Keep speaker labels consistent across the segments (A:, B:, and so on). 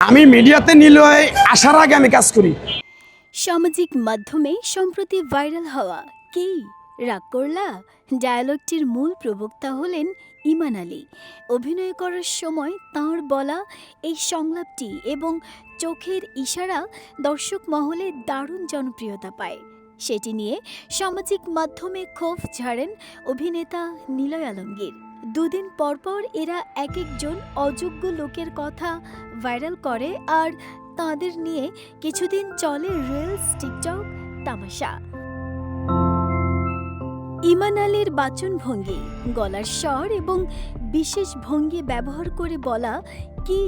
A: আমি মিডিয়াতে নিলয় আসার আগে আমি কাজ করি।
B: সামাজিক মাধ্যমে সম্প্রতি ভাইরাল হওয়া কে রাগ করলা ডায়ালগটির মূল প্রবক্তা হলেন ইমান আলী। অভিনয় করার সময় তাঁর বলা এই সংলাপটি এবং চোখের ইশারা দর্শক মহলে দারুণ জনপ্রিয়তা পায়। সেটি নিয়ে সামাজিক মাধ্যমে ক্ষোভ ঝাড়েন অভিনেতা নিলয় আলমগীর। দুদিন পরপর এরা এক একজন অযোগ্য লোকের কথা ভাইরাল করে আর তাদের নিয়ে কিছুদিন চলে রিলস, টিকটক তামাশা। ইমান আলীর বাচনভঙ্গি, গলার স্বর এবং বিশেষ ভঙ্গি ব্যবহার করে বলা কি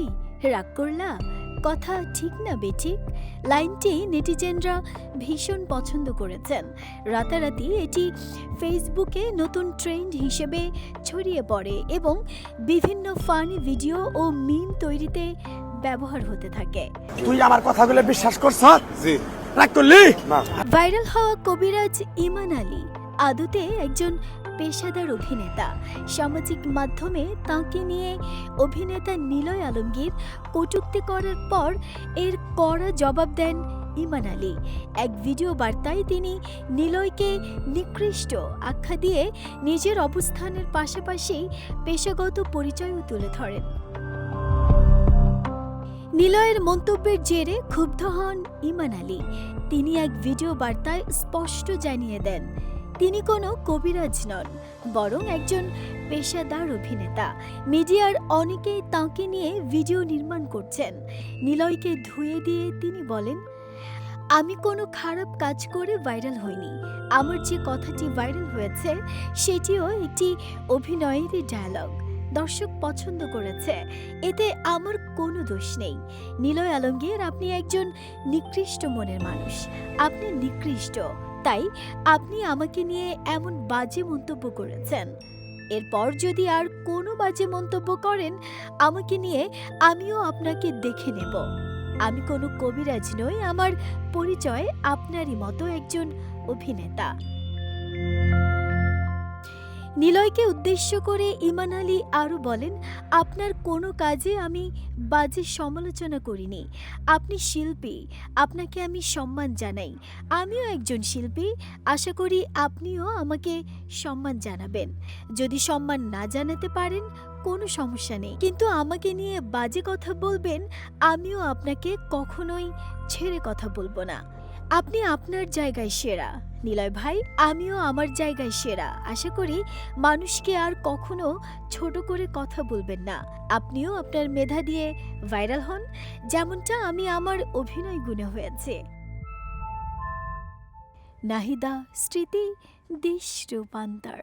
B: রাগ করলা কথা ঠিক না বেঠিক লাইনটি নেটিজেনরা ভীষণ পছন্দ করেছেন। রাতারাতি এটি ফেসবুকে নতুন ট্রেন্ড হিসেবে ছড়িয়ে পড়ে এবং বিভিন্ন ফানি ভিডিও ও মিম তৈরিতে ব্যবহার হতে থাকে।
A: তুই আমার কথাগুলো বিশ্বাস করছ? জি। রাগ করলি না।
B: ভাইরাল হওয়া কবিরাজ ইমান আলী আদতে একজন পেশাদার অভিনেতা। সামাজিক মাধ্যমে তাঁকে নিয়ে অভিনেতা নিলয় আলমগীর কটূক্তি করার পর এর কড়া জবাব দেন ইমান আলী। এক ভিডিও বার্তায় তিনি নিলয়কে নিকৃষ্ট আখ্যা দিয়ে নিজের অবস্থানের পাশাপাশি পেশাগত পরিচয়ও তুলে ধরেন। নিলয়ের মন্তব্যের জেরে ক্ষুব্ধ হন ইমান আলী। তিনি এক ভিডিও বার্তায় স্পষ্ট জানিয়ে দেন তিনি কোনো কবিরাজ নন, বরং একজন পেশাদার অভিনেতা। মিডিয়ার অনেকেই তাঁকে নিয়ে ভিডিও নির্মাণ করছেন। নিলয়কে ধুয়ে দিয়ে তিনি বলেন, আমি কোনো খারাপ কাজ করে ভাইরাল হইনি। আমার যে কথাটি ভাইরাল হয়েছে সেটিও একটি অভিনয়েরই ডায়ালগ। দর্শক পছন্দ করেছে, এতে আমার কোনো দোষ নেই। নিলয় আলমগীর, আপনি একজন নিকৃষ্ট মনের মানুষ। আপনি নিকৃষ্ট, তাই আপনি আমাকে নিয়ে এমন বাজে মন্তব্য করেছেন। এরপর যদি আর কোনো বাজে মন্তব্য করেন আমাকে নিয়ে, আমিও আপনাকে দেখে নেব। আমি কোনো কবিরাজ নই, আমার পরিচয় আপনারই মতো একজন অভিনেতা। নিলয়কে উদ্দেশ্য করে ইমান আলী আরও বলেন, আপনার কোনো কাজে আমি বাজে সমালোচনা করিনি। আপনি শিল্পী, আপনাকে আমি সম্মান জানাই। আমিও একজন শিল্পী, আশা করি আপনিও আমাকে সম্মান জানাবেন। যদি সম্মান না জানাতে পারেন কোনো সমস্যা নেই, কিন্তু আমাকে নিয়ে বাজে কথা বলবেন, আমিও আপনাকে কখনোই ছেড়ে কথা বলবো না। আপনি আপনার জায়গায় সেরা নিলয় ভাই, আমিও আমার জায়গায় সেরা। আশা করি মানুষকে আর কখনো ছোট করে কথা বলবেন না। আপনিও আপনার মেধা দিয়ে ভাইরাল হন, যেমনটা আমি আমার অভিনয় গুণে হয়েছে। নাহিদা, স্মৃতি, দেশ রূপান্তর।